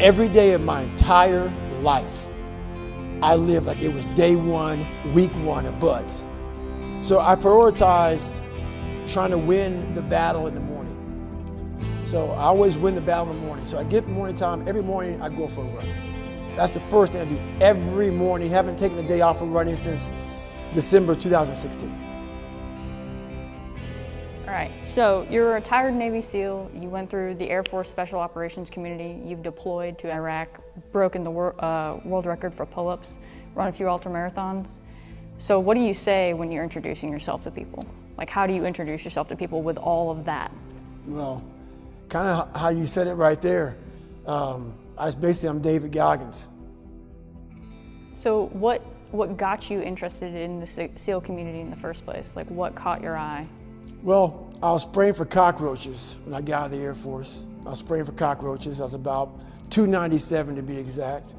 Every day of my entire life, I lived like it was day one, week one of buds. So I prioritize trying to win the battle in the morning. So I always win the battle in the morning. So I get morning time, every morning I go for a run. That's the first thing I do every morning. Haven't taken a day off of running since December 2016. All right, so you're a retired Navy SEAL. You went through the Air Force Special Operations Community. You've deployed to Iraq, broken the world record for pull-ups, run a few ultramarathons. So what do you say when you're introducing yourself to people? Like, how do you introduce yourself to people with all of that? Well, kind of how you said it right there. I'm David Goggins. So what got you interested in the SEAL community in the first place? Like, what caught your eye? Well, I was spraying for cockroaches when I got out of the Air Force. I was spraying for cockroaches. I was about 297 to be exact.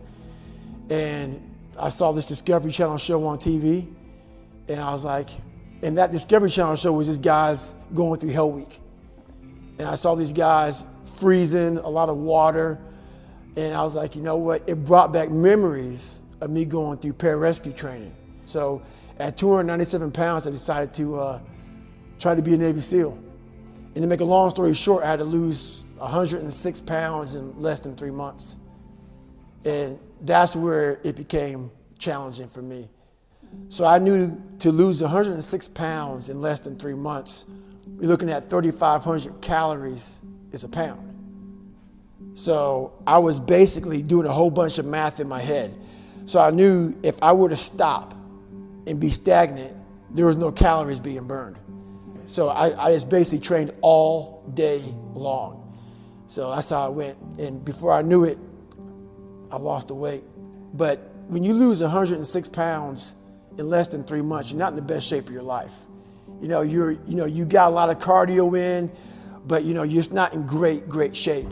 And I saw this Discovery Channel show on TV. And I was like, and that Discovery Channel show was just guys going through Hell Week. And I saw these guys freezing, a lot of water. And I was like, you know what? It brought back memories of me going through pararescue training. So at 297 pounds, I decided to try to be a Navy SEAL. And to make a long story short, I had to lose 106 pounds in less than 3 months. And that's where it became challenging for me. So I knew to lose 106 pounds in less than 3 months, you're looking at 3,500 calories is a pound. So I was basically doing a whole bunch of math in my head. So I knew if I were to stop and be stagnant, there was no calories being burned. So I just basically trained all day long. So that's how I went. And before I knew it, I lost the weight. But when you lose 106 pounds in less than 3 months, you're not in the best shape of your life. You got a lot of cardio in, but you're just not in great shape.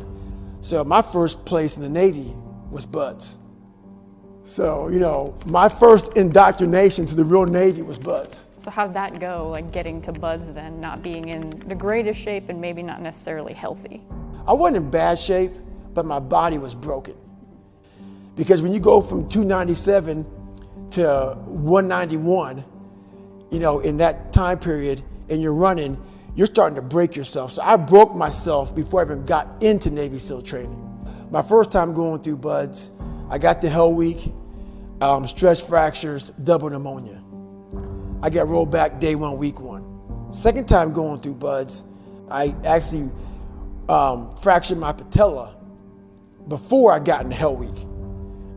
So my first place in the Navy was buds. So, my first indoctrination to the real Navy was buds. So how did that go, like getting to buds then, not being in the greatest shape and maybe not necessarily healthy? I wasn't in bad shape, but my body was broken. Because when you go from 297 to 191, in that time period, and you're running, you're starting to break yourself. So I broke myself before I even got into Navy SEAL training. My first time going through buds, I got to Hell Week, stress fractures, double pneumonia. I got rolled back day one, week one. Second time going through buds, I actually fractured my patella before I got into Hell Week.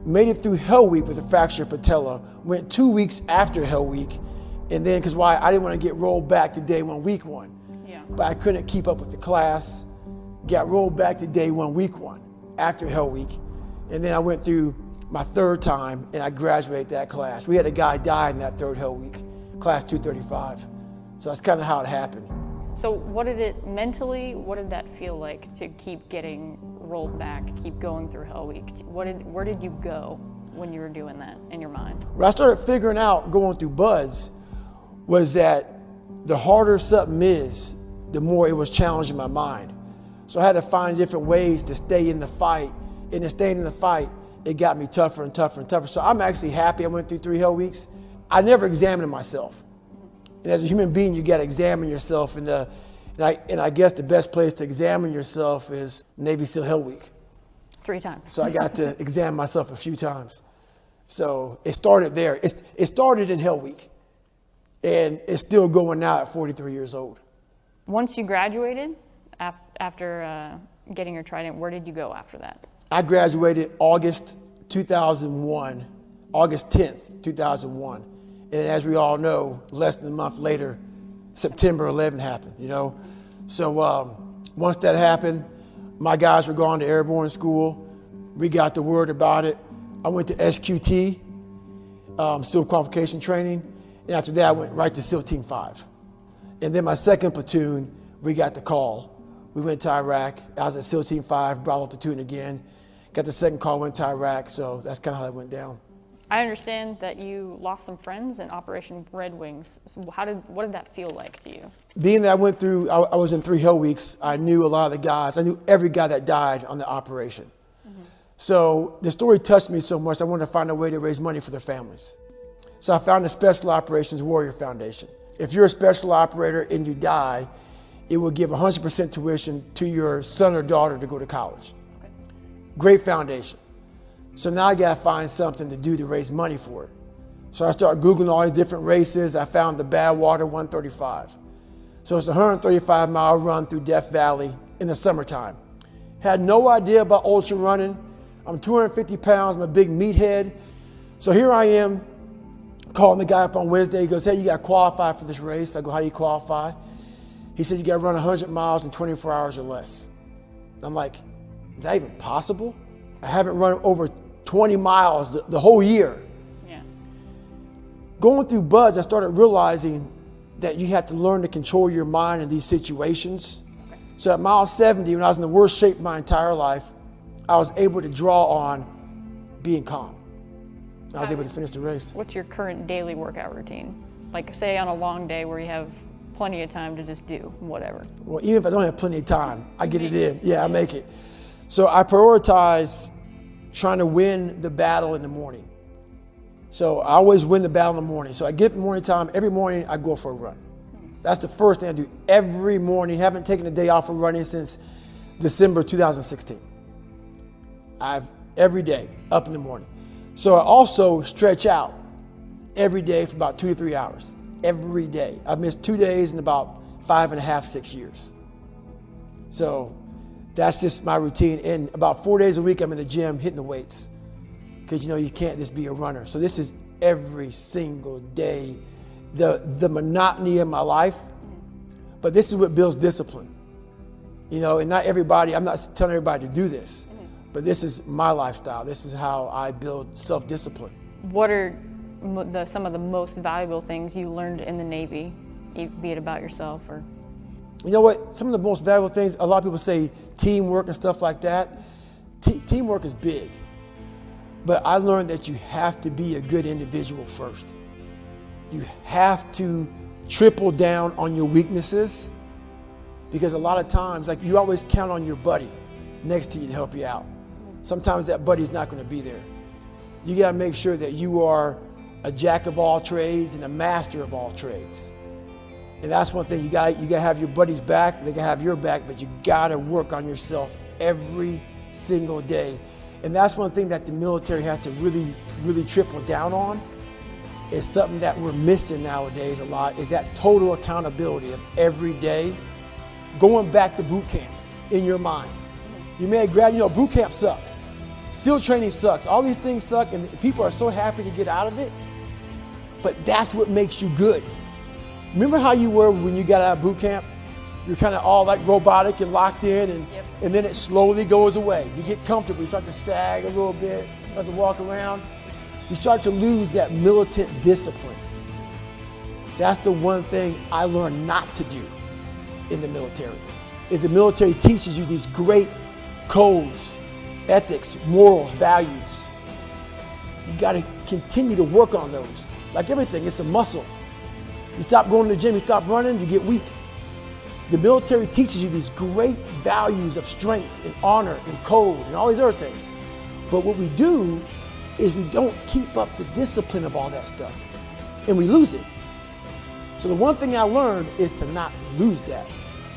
Made it through Hell Week with a fractured patella, went 2 weeks after Hell Week, and then, because why? I didn't want to get rolled back to day one, week one. Yeah. But I couldn't keep up with the class, got rolled back to day one, week one, after Hell Week. And then I went through my third time and I graduated that class. We had a guy die in that third Hell Week, class 235. So that's kind of how it happened. So what did that feel like to keep getting rolled back, keep going through Hell Week? Where did you go when you were doing that in your mind? What I started figuring out going through buds was that the harder something is, the more it was challenging my mind. So I had to find different ways to stay in the fight. And in staying in the fight, it got me tougher and tougher and tougher. So I'm actually happy I went through 3 Hell Weeks. I never examined myself. And as a human being, you got to examine yourself. And I guess the best place to examine yourself is Navy SEAL Hell Week. 3 times. So I got to examine myself a few times. So it started there. It started in Hell Week. And it's still going now at 43 years old. Once you graduated, after getting your trident, where did you go after that? I graduated August 2001, August 10th, 2001. And as we all know, less than a month later, September 11 happened, So once that happened, my guys were going to airborne school. We got the word about it. I went to SQT, SEAL qualification training. And after that, I went right to SEAL Team 5. And then my second platoon, we got the call. We went to Iraq. I was at SEAL Team 5, Bravo platoon again. Got the second call, went to Iraq. So that's kind of how it went down. I understand that you lost some friends in Operation Red Wings. So what did that feel like to you? Being that I was in 3 Hell Weeks, I knew a lot of the guys. I knew every guy that died on the operation. Mm-hmm. So the story touched me so much, I wanted to find a way to raise money for their families. So I found the Special Operations Warrior Foundation. If you're a special operator and you die, it will give 100% tuition to your son or daughter to go to college. Great foundation. So now I gotta find something to do to raise money for it. So I started Googling all these different races. I found the Badwater 135. So it's a 135-mile run through Death Valley in the summertime. Had no idea about ultra running. I'm 250 pounds, I'm a big meathead. So here I am, calling the guy up on Wednesday. He goes, hey, you got to qualify for this race. I go, how do you qualify? He says, you got to run 100 miles in 24 hours or less. I'm like, is that even possible? I haven't run over 20 miles the whole year. Yeah. Going through BUDS, I started realizing that you have to learn to control your mind in these situations. Okay. So at mile 70, when I was in the worst shape of my entire life, I was able to draw on being calm. I was able to finish the race. What's your current daily workout routine? Like say on a long day where you have plenty of time to just do whatever. Well, even if I don't have plenty of time, I get it in. Yeah, I make it. So I prioritize trying to win the battle in the morning. So I always win the battle in the morning. So I get up in the morning time, every morning I go for a run. That's the first thing I do every morning. Haven't taken a day off of running since December 2016. Every day, up in the morning. So I also stretch out every day for about 2 to 3 hours. Every day. I've missed 2 days in about 5.5, 6 years. So that's just my routine. And about 4 days a week, I'm in the gym hitting the weights. Because you can't just be a runner. So this is every single day, the monotony of my life. But this is what builds discipline. And not everybody, I'm not telling everybody to do this. But this is my lifestyle. This is how I build self-discipline. What are some of the most valuable things you learned in the Navy, be it about yourself or? You know what? Some of the most valuable things, a lot of people say teamwork and stuff like that. Teamwork is big. But I learned that you have to be a good individual first. You have to triple down on your weaknesses, because a lot of times, like, you always count on your buddy next to you to help you out. Sometimes that buddy's not going to be there. You got to make sure that you are a jack of all trades and a master of all trades. And that's one thing, you got to have your buddy's back, they got to have your back, but you got to work on yourself every single day. And that's one thing that the military has to really, really triple down on. Is something that we're missing nowadays a lot, is that total accountability of every day going back to boot camp in your mind. You may have grabbed, boot camp sucks. SEAL training sucks. All these things suck, and people are so happy to get out of it. But that's what makes you good. Remember how you were when you got out of boot camp? You're kind of all like robotic and locked in, and then it slowly goes away. You get comfortable, you start to sag a little bit, start to walk around. You start to lose that militant discipline. That's the one thing I learned not to do in the military, is the military teaches you these great codes, ethics, morals, values. You got to continue to work on those. Like everything, it's a muscle. You stop going to the gym, you stop running, you get weak. The military teaches you these great values of strength and honor and code and all these other things. But what we do is we don't keep up the discipline of all that stuff, and we lose it. So the one thing I learned is to not lose that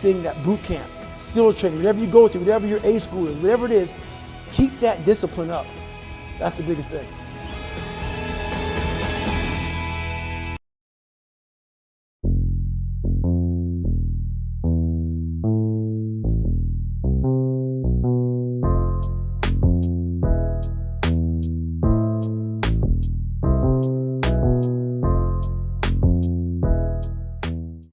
thing, that boot camp, SEAL training, whatever you go to, whatever your A school is, whatever it is, keep that discipline up. That's the biggest thing.